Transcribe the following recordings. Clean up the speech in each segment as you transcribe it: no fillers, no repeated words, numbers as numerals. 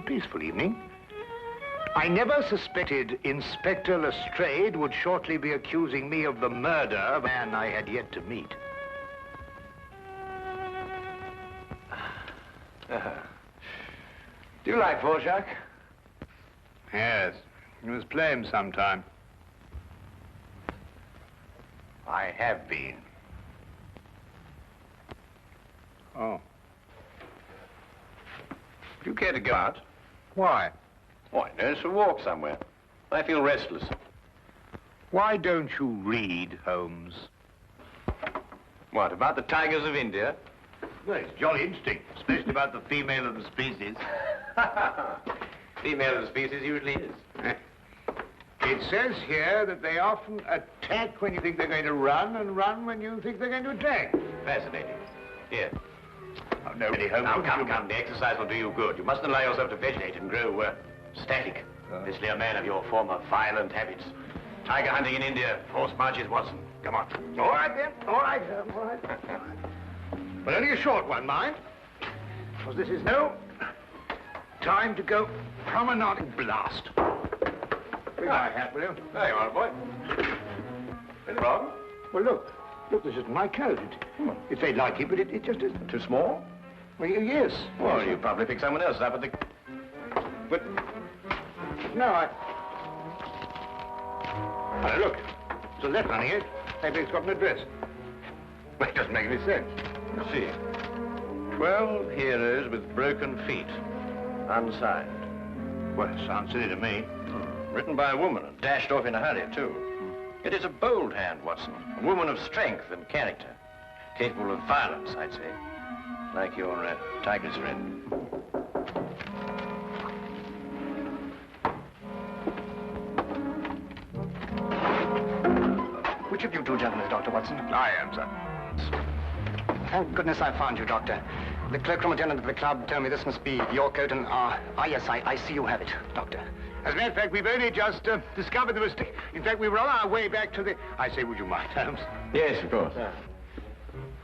peaceful evening. I never suspected Inspector Lestrade would shortly be accusing me of the murder of a man I had yet to meet. Do you like Dvorak? Yes, you must play him sometime. I have been. Oh. Do you care to go out? Why? Why, no, for a walk somewhere. I feel restless. Why don't you read, Holmes? What, about the tigers of India? Well, it's jolly interesting, especially about the female of the species. Female of the species usually is. It says here that they often attack when you think they're going to run, and run when you think they're going to attack. Fascinating. Here. Oh, no, really, Holmes. Now, come, the exercise will do you good. You mustn't allow yourself to vegetate and grow static. Especially a man of your former violent habits. Tiger hunting in India, horse marches, Watson. Come on. All right, then. All right, all right. But only a short one, mind. Because this is no time to go promenading blast. Bring my hat, will you? There you are, boy. Anything wrong? Well, look. Look, this isn't my coat. It's very like it, but it just isn't. Too small? Well, yes. Well, yes, you probably picked someone else up at the... But... No, Oh, look. There's a letter on it. Maybe it's got an address. Well, it doesn't make any sense. Let's see. 12 heroes with broken feet. Unsigned. Well, it sounds silly to me. Written by a woman and dashed off in a hurry, too. It is a bold hand, Watson. A woman of strength and character. Capable of violence, I'd say. Like your tiger's friend. Which of you two gentlemen is Dr. Watson? I am, sir. Thank goodness I found you, Doctor. The cloakroom attendant at the club told me this must be your coat, and, yes, I see you have it, Doctor. As a matter of fact, we've only just discovered the mistake. In fact, we were on our way back to the... I say, would you mind, Holmes? Yes, of course.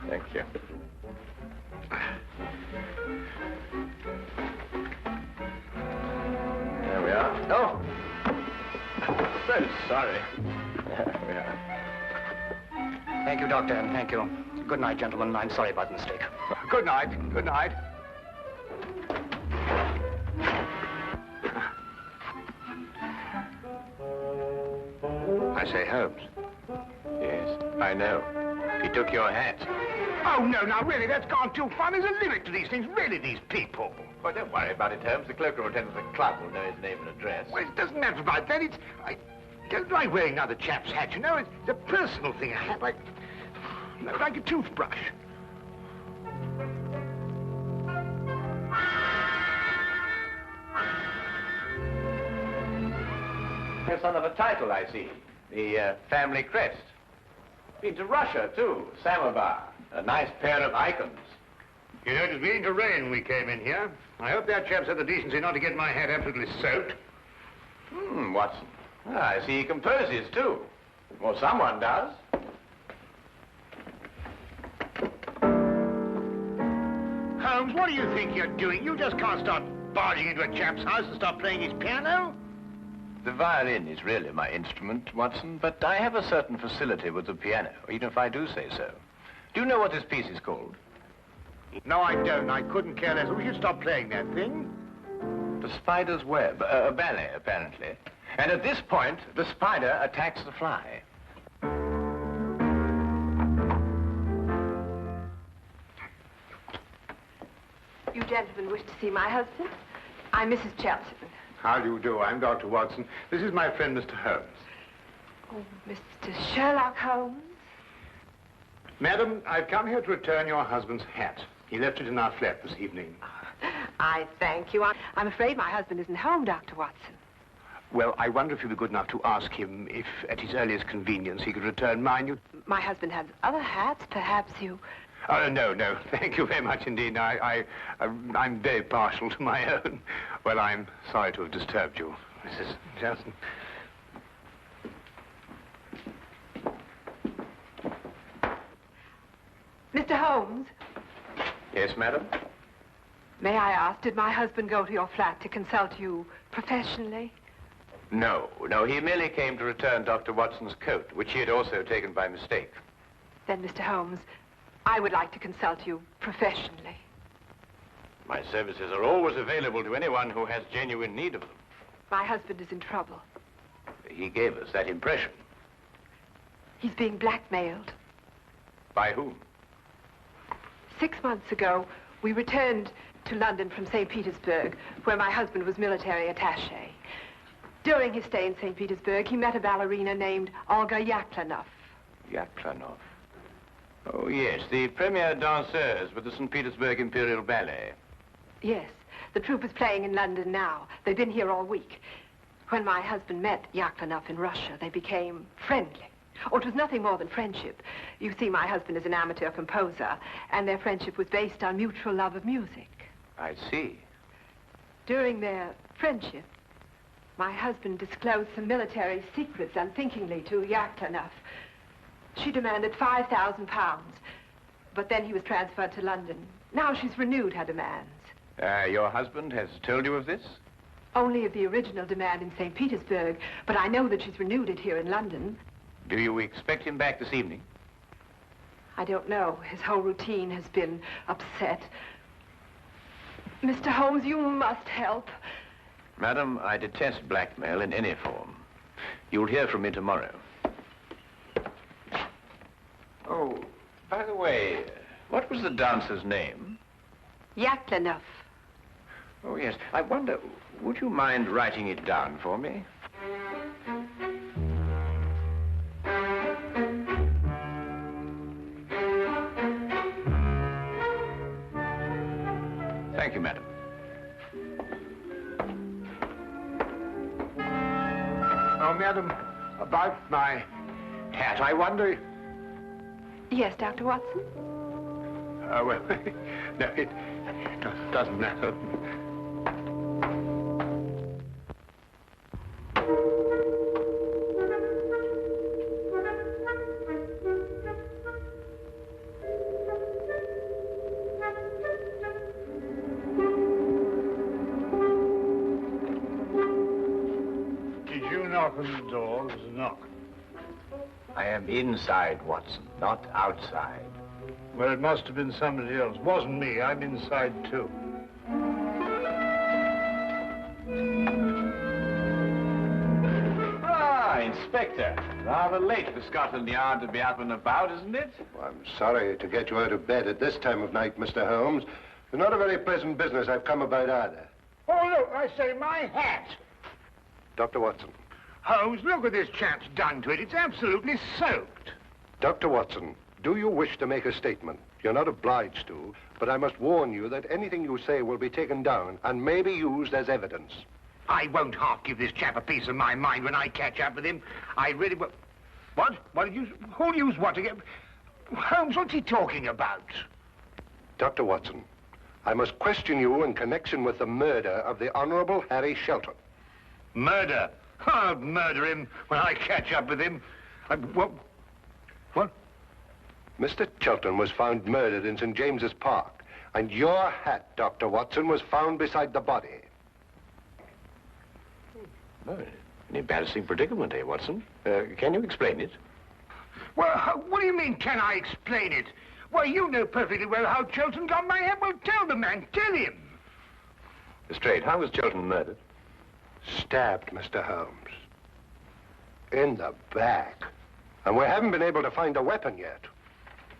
Thank you. There we are. Oh! So sorry. There we are. Thank you, Doctor, and thank you. Good night, gentlemen. I'm sorry about the mistake. Good night. Good night. I say, Holmes. Yes, I know. He took your hat. Oh, no, now, really, that's gone too far. There's a limit to these things. Really, these people. Well, don't worry about it, Holmes. The cloakroom attendant at the club will know his name and address. Well, it doesn't matter about that. It's... I don't like wearing another chap's hat, you know. It's a personal thing. A hat like a toothbrush. You're son of a title, I see. The family crest. Been to Russia, too. Samovar. A nice pair of icons. You know, it was beginning to rain when we came in here. I hope that chap's had the decency not to get my hat absolutely soaked. Watson. I see he composes, too. Well, someone does. Holmes, what do you think you're doing? You just can't start barging into a chap's house and start playing his piano. The violin is really my instrument, Watson, but I have a certain facility with the piano, even if I do say so. Do you know what this piece is called? No, I don't. I couldn't care less. We should stop playing that thing. The Spider's Web, a ballet, apparently. And at this point, the spider attacks the fly. You gentlemen wish to see my husband? I'm Mrs. Chelton. How do you do? I'm Dr. Watson. This is my friend, Mr. Holmes. Oh, Mr. Sherlock Holmes? Madam, I've come here to return your husband's hat. He left it in our flat this evening. I thank you. I'm afraid my husband isn't home, Dr. Watson. Well, I wonder if you'd be good enough to ask him if, at his earliest convenience, he could return mine. My husband has other hats. Perhaps you... Oh, no. Thank you very much indeed. I'm very partial to my own. Well, I'm sorry to have disturbed you, Mrs. Johnson. Mr. Holmes? Yes, madam? May I ask, did my husband go to your flat to consult you professionally? No, he merely came to return Dr. Watson's coat, which he had also taken by mistake. Then, Mr. Holmes, I would like to consult you professionally. My services are always available to anyone who has genuine need of them. My husband is in trouble. He gave us that impression. He's being blackmailed. By whom? 6 months ago, we returned to London from St. Petersburg, where my husband was military attaché. During his stay in St. Petersburg, he met a ballerina named Olga Yaklanov. Yaklanov? Oh, yes, the premier danseuse with the St. Petersburg Imperial Ballet. Yes, the troupe is playing in London now. They've been here all week. When my husband met Yaklanov in Russia, they became friendly. Oh, it was nothing more than friendship. You see, my husband is an amateur composer, and their friendship was based on mutual love of music. I see. During their friendship, my husband disclosed some military secrets unthinkingly to Yaklanov. She demanded £5,000, but then he was transferred to London. Now she's renewed her demands. Your husband has told you of this? Only of the original demand in St. Petersburg, but I know that she's renewed it here in London. Do you expect him back this evening? I don't know. His whole routine has been upset. Mr. Holmes, you must help. Madam, I detest blackmail in any form. You'll hear from me tomorrow. Oh, by the way, what was the dancer's name? Yaklanov. Oh, yes. I wonder, would you mind writing it down for me? Thank you, madam. Oh, madam, about my hat, I wonder... Yes, Dr. Watson? Well, no, it doesn't matter. Did you knock on the door? There was a knock. I am inside, Watson, not outside. Well, it must have been somebody else. Wasn't me. I'm inside, too. Ah, Inspector. Rather late for Scotland Yard to be up and about, isn't it? Well, I'm sorry to get you out of bed at this time of night, Mr. Holmes. It's not a very pleasant business I've come about either. Oh, look, I say, my hat. Dr. Watson. Holmes, look what this chap's done to it. It's absolutely soaked. Dr. Watson, do you wish to make a statement? You're not obliged to, but I must warn you that anything you say will be taken down and may be used as evidence. I won't half give this chap a piece of my mind when I catch up with him. I really will. What? What did you... Who'll use what to get... Holmes, what's he talking about? Dr. Watson, I must question you in connection with the murder of the Honorable Harry Shelton. Murder? I'll murder him when I catch up with him. What? What? Mr. Shelton was found murdered in St. James's Park, and your hat, Dr. Watson, was found beside the body. Oh, an embarrassing predicament, eh, Watson? Can you explain it? Well, what do you mean, can I explain it? Well, you know perfectly well how Shelton got my hat. Well, tell the man, tell him. Straight, how was Shelton murdered? Stabbed, Mr. Holmes. In the back. And we haven't been able to find a weapon yet.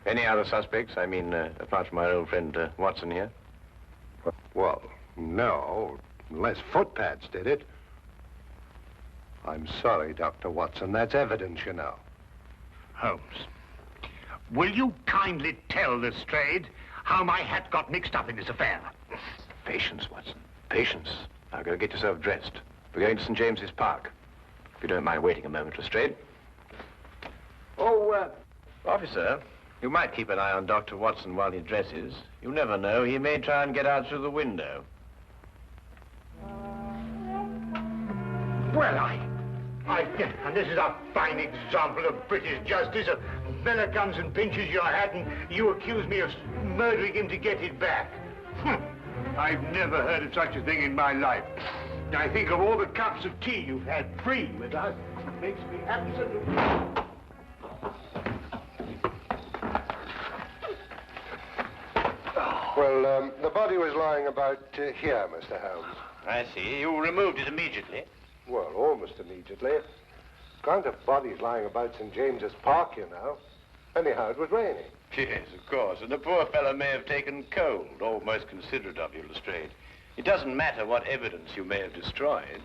Any other suspects? I mean, apart from our old friend Watson here? Well, no, unless footpads did it. I'm sorry, Dr. Watson. That's evidence, you know. Holmes, will you kindly tell Lestrade how my hat got mixed up in this affair? Patience, Watson. Patience. Now, go get yourself dressed. We're going to St. James's Park. If you don't mind waiting a moment, Lestrade. Oh, officer, you might keep an eye on Dr. Watson while he dresses. You never know. He may try and get out through the window. Well, and this is a fine example of British justice. A fella comes and pinches your hat and you accuse me of murdering him to get it back. I've never heard of such a thing in my life. I think of all the cups of tea you've had free with us. It makes me absolutely... Well, the body was lying about here, Mr. Holmes. I see. You removed it immediately. Well, almost immediately. Can't have bodies lying about St. James's Park, you know. Anyhow, it was raining. Yes, of course. And the poor fellow may have taken cold. Oh, most considerate of you, Lestrade. It doesn't matter what evidence you may have destroyed.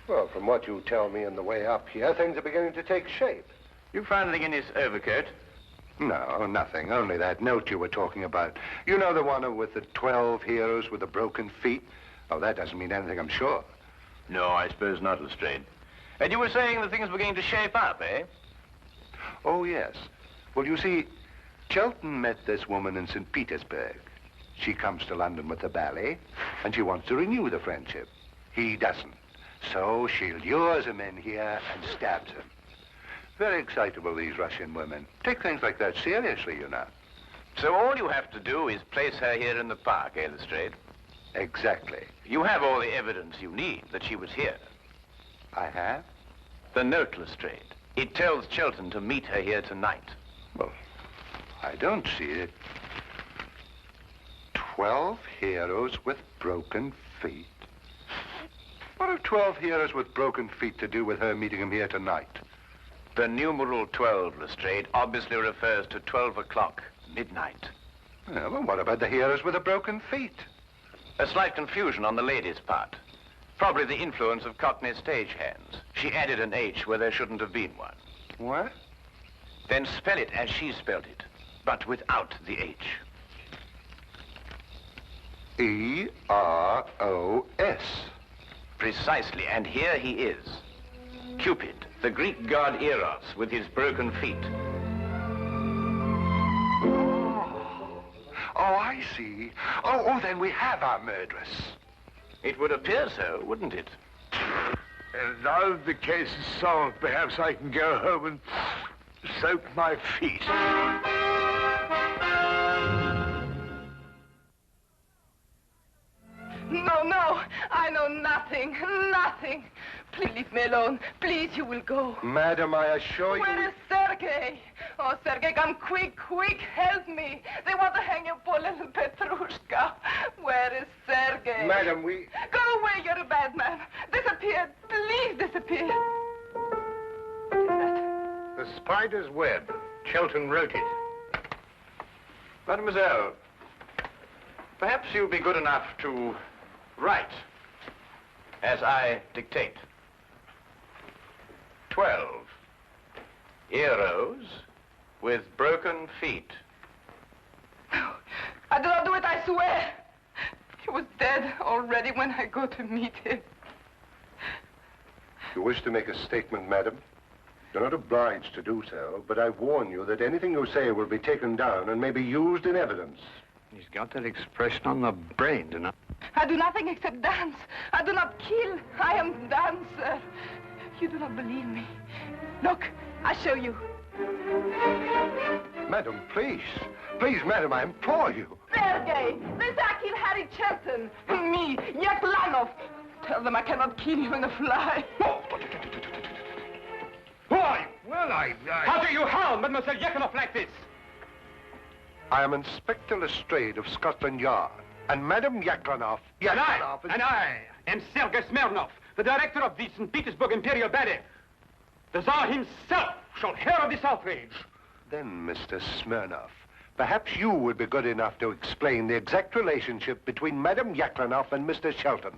Well, from what you tell me on the way up here, things are beginning to take shape. You found anything in his overcoat? No, nothing. Only that note you were talking about. You know, the one with the 12 heroes with the broken feet? Oh, that doesn't mean anything, I'm sure. No, I suppose not, Lestrade. And you were saying that things were beginning to shape up, eh? Oh, yes. Well, you see, Chelton met this woman in St. Petersburg. She comes to London with the ballet, and she wants to renew the friendship. He doesn't. So she lures him in here and stabs him. Very excitable, these Russian women. Take things like that seriously, you know. So all you have to do is place her here in the park, eh, Lestrade? Exactly. You have all the evidence you need that she was here. I have? The note, Lestrade. It tells Chelton to meet her here tonight. Well, I don't see it. 12 heroes with broken feet. What have 12 heroes with broken feet to do with her meeting him here tonight? The numeral 12, Lestrade, obviously refers to 12 o'clock, midnight. Yeah, well, what about the heroes with the broken feet? A slight confusion on the lady's part. Probably the influence of Cockney stagehands. She added an H where there shouldn't have been one. What? Then spell it as she spelled it, but without the H. E-R-O-S. Precisely, and here he is. Cupid, the Greek god Eros, with his broken feet. Oh, I see. Oh, then we have our murderess. It would appear so, wouldn't it? And now the case is solved, perhaps I can go home and soak my feet. No, I know nothing. Please leave me alone. Please, you will go. Madam, I assure you... Where is Sergei? Oh, Sergei, come quick, help me. They want to hang your poor little Petrushka. Where is Sergei? Madam, we... Go away, you're a bad man. Disappear, please disappear. What is that? The spider's web. Chelton wrote it. Mademoiselle, perhaps you'll be good enough to write as I dictate. 12 heroes with broken feet. No, I do not do it, I swear. He was dead already when I go to meet him. You wish to make a statement, madam? You're not obliged to do so, but I warn you that anything you say will be taken down and may be used in evidence. He's got that expression on the brain, don't you? I do nothing except dance. I do not kill. I am dancer. You do not believe me. Look, I show you. Madam, please. Please, madam, I implore you. Sergei, this I kill Harry Chelton. Me, Yaklanov. Tell them I cannot kill you in a fly. Why? Well, I... How do you harm Mademoiselle Yaklanov like this? I am Inspector Lestrade of Scotland Yard. And Madam Yaklanov... And I am Sergei Smirnov, the director of the St. Petersburg Imperial Ballet. The Tsar himself shall hear of this outrage. Then, Mr. Smirnov, perhaps you would be good enough to explain the exact relationship between Madam Yaklanov and Mr. Shelton.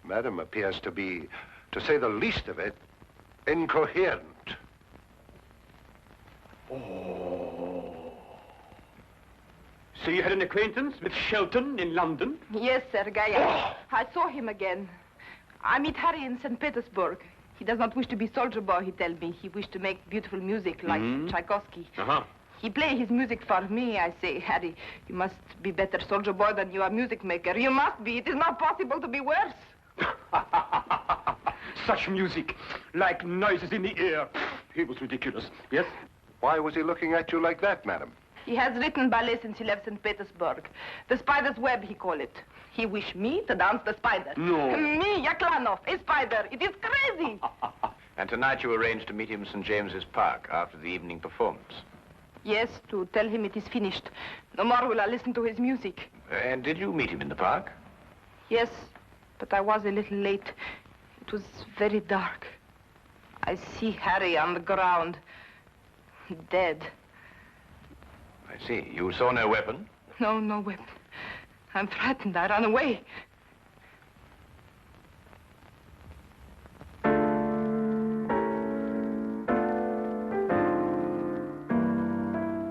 Madam appears to be, to say the least of it, incoherent. So you had an acquaintance with Shelton in London? Yes, Sergei. I saw him again. I meet Harry in St. Petersburg. He does not wish to be soldier boy, he tells me. He wished to make beautiful music like Tchaikovsky. He play his music for me. I say, Harry, you must be better soldier boy than you are music maker. You must be. It is not possible to be worse. Such music, like noises in the air. He was ridiculous, yes? Why was he looking at you like that, madam? He has written ballet since he left St. Petersburg. The spider's web, he call it. He wish me to dance the spider. No. Me, Yaklanov, a spider. It is crazy. And tonight you arranged to meet him in St. James's Park after the evening performance. Yes, to tell him it is finished. No more will I listen to his music. And did you meet him in the park? Yes, but I was a little late. It was very dark. I see Harry on the ground, dead. I see. You saw no weapon? No, no weapon. I'm frightened. I ran away.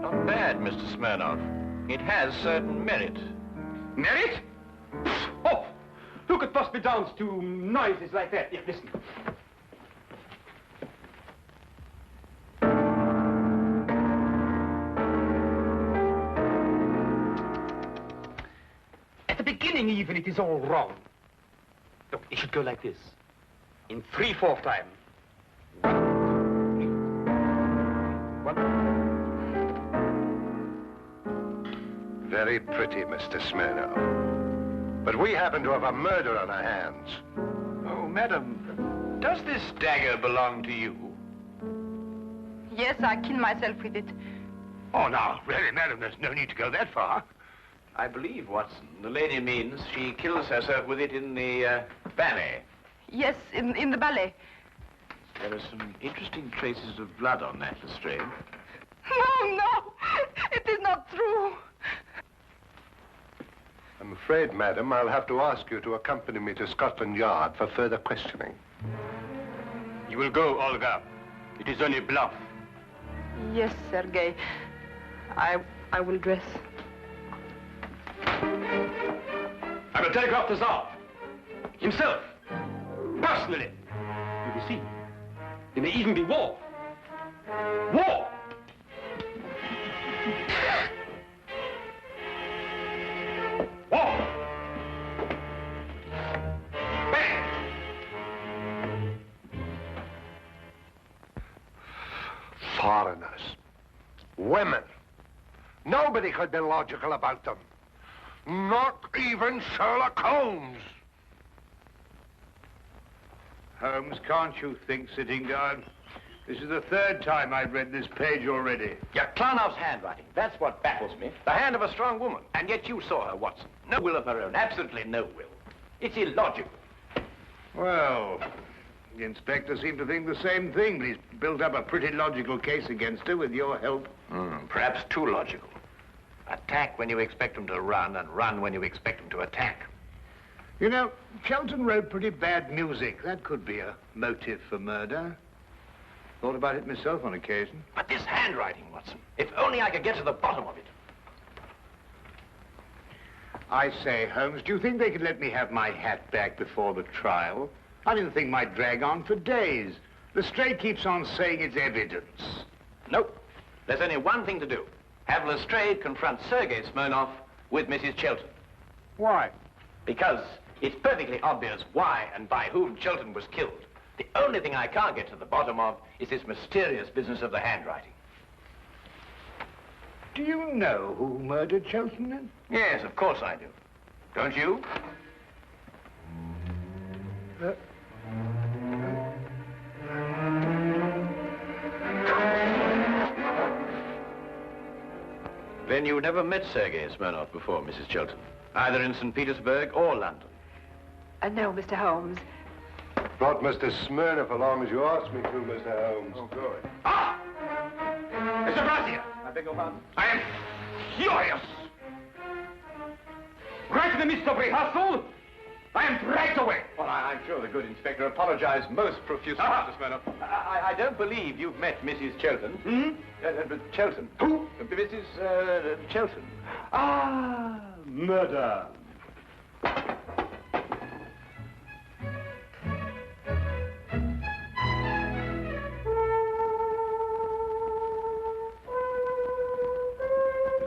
Not bad, Mr. Smirnov. It has certain merit. Merit? Oh, who could possibly dance to noises like that? Here, listen. At the beginning, even, it is all wrong. Look, it should go like this. In 3/4 time. 1, 2, 1. Very pretty, Mr. Smirnov. But we happen to have a murder on our hands. Oh, madam, does this dagger belong to you? Yes, I killed myself with it. Oh, now, really, madam, there's no need to go that far. I believe, Watson, the lady means she kills herself with it in the ballet. Yes, in the ballet. There are some interesting traces of blood on that, Lestrade. No, no, it is not true. I'm afraid, madam, I'll have to ask you to accompany me to Scotland Yard for further questioning. You will go, Olga. It is only bluff. Yes, Sergei. I will dress. I will take off the Tsar. Himself. Personally. You will see. There may even be war. War! War! Bang! Foreigners. Women. Nobody could be logical about them. Not even Sherlock Holmes. Holmes, can't you think, sitting down? This is the 3rd time I've read this page already. Yaklanov's handwriting. That's what baffles me. The hand of a strong woman. And yet you saw her, Watson. No will of her own. Absolutely no will. It's illogical. Well, the inspector seemed to think the same thing, but he's built up a pretty logical case against her with your help. Perhaps too logical. Attack when you expect them to run, and run when you expect them to attack. You know, Shelton wrote pretty bad music. That could be a motive for murder. Thought about it myself on occasion. But this handwriting, Watson. If only I could get to the bottom of it. I say, Holmes, do you think they could let me have my hat back before the trial? I mean, the thing might drag on for days. Lestrade keeps on saying it's evidence. Nope. There's only one thing to do. Have Lestrade confront Sergei Smirnov with Mrs. Chilton. Why? Because it's perfectly obvious why and by whom Chilton was killed. The only thing I can't get to the bottom of is this mysterious business of the handwriting. Do you know who murdered Shelton, then? Yes, of course I do. Don't you? Then you never met Sergei Smirnov before, Mrs. Chilton, either in St. Petersburg or London. No, Mr. Holmes. Brought Mr. Smirnov along as you asked me to, Mr. Holmes. Oh, good. Ah! Mr. Brazier! I beg your pardon? I am furious! Right in the midst of rehearsal, I am dragged away. Well, I'm sure the good inspector apologized most profusely, Mr. Smirnov. I don't believe you've met Mrs. Chilton. Chilton. Who? Mrs. Chilton. Ah, murder.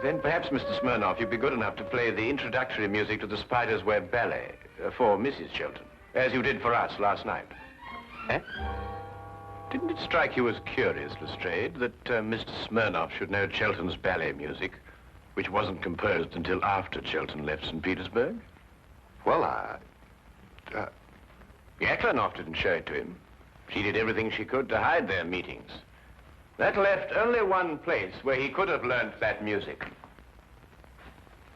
Then perhaps, Mr. Smirnov, you'd be good enough to play the introductory music to the Spider's Web Ballet for Mrs. Chilton, as you did for us last night. Eh? Didn't it strike you as curious, Lestrade, that Mr. Smirnoff should know Chelten's ballet music, which wasn't composed until after Chelten left St. Petersburg? Well, Yaklanoff didn't show it to him. She did everything she could to hide their meetings. That left only one place where he could have learnt that music.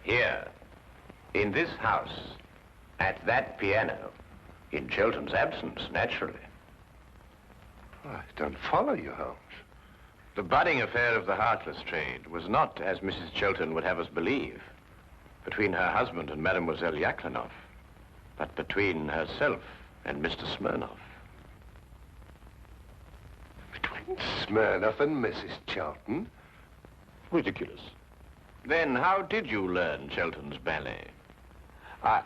Here, in this house, at that piano, in Chelten's absence, naturally. I don't follow you, Holmes. The budding affair of the Heartless trade was not, as Mrs. Chelten would have us believe, between her husband and Mademoiselle Yaklanoff, but between herself and Mr. Smirnoff. Between Smirnoff and Mrs. Chelten? Ridiculous. Then how did you learn Chelten's ballet? Do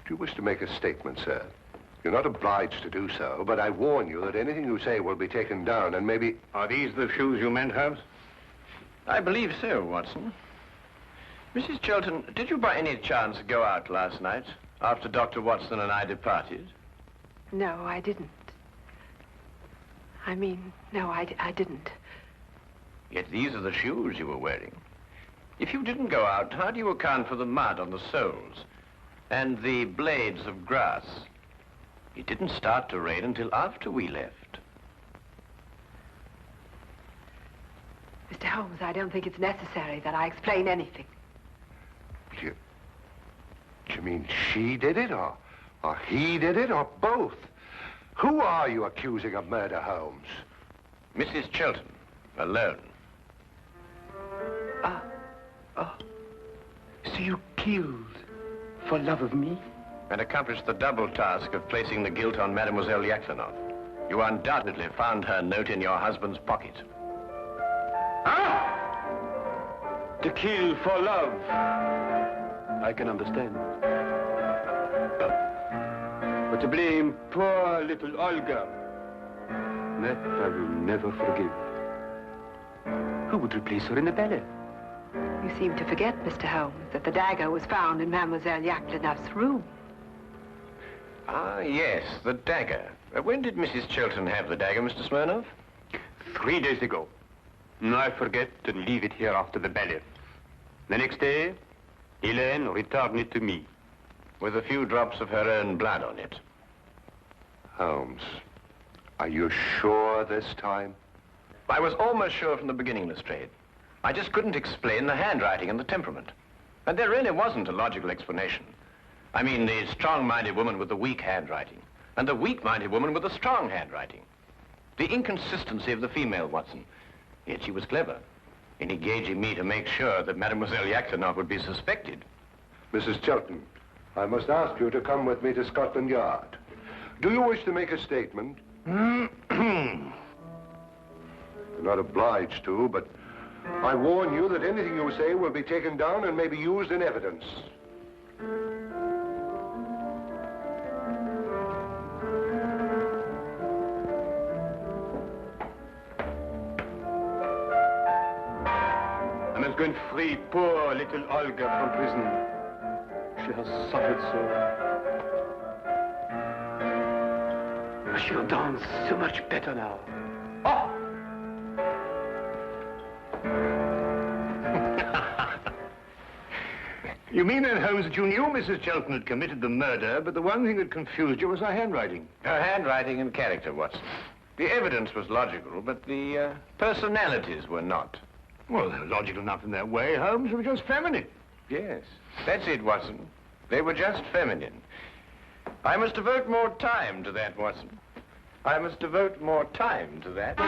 you wish to make a statement, sir? You're not obliged to do so, but I warn you that anything you say will be taken down and maybe... Are these the shoes you meant, Holmes? I believe so, Watson. Mrs. Chelten, did you by any chance go out last night after Dr. Watson and I departed? No, I didn't. No, I didn't. Yet these are the shoes you were wearing. If you didn't go out, how do you account for the mud on the soles and the blades of grass? It didn't start to rain until after we left. Mr. Holmes, I don't think it's necessary that I explain anything. Do you mean she did it, or he did it, or both? Who are you accusing of murder, Holmes? Mrs. Chelten, alone. So you killed for love of me? And accomplished the double task of placing the guilt on Mademoiselle Yaklanoff. You undoubtedly found her note in your husband's pocket. To kill for love. I can understand. But to blame poor little Olga, that I will never forgive. Who would replace her in the ballet? You seem to forget, Mr. Holmes, that the dagger was found in Mademoiselle Yaklanoff's room. Ah, yes, the dagger. When did Mrs. Chelten have the dagger, Mr. Smirnoff? 3 days ago. I forget to leave it here after the ballet. The next day, Helene returned it to me. With a few drops of her own blood on it. Holmes, are you sure this time? I was almost sure from the beginning, Lestrade. I just couldn't explain the handwriting and the temperament. And there really wasn't a logical explanation. I mean, the strong-minded woman with the weak handwriting, and the weak-minded woman with the strong handwriting. The inconsistency of the female, Watson. Yet she was clever in engaging me to make sure that Mademoiselle Yaklanoff would be suspected. Mrs. Chelten, I must ask you to come with me to Scotland Yard. Do you wish to make a statement? You're not obliged to, but I warn you that anything you say will be taken down and may be used in evidence. I must go and free poor little Olga from prison. She has suffered so. She'll dance so much better now. Oh! You mean then, Holmes, that you knew Mrs. Chelten had committed the murder, but the one thing that confused you was her handwriting? Her handwriting and character, Watson. The evidence was logical, but the personalities were not. Well, they were logical enough in their way, Holmes. They were just feminine. Yes, that's it, Watson. They were just feminine. I must devote more time to that, Watson. I must devote more time to that.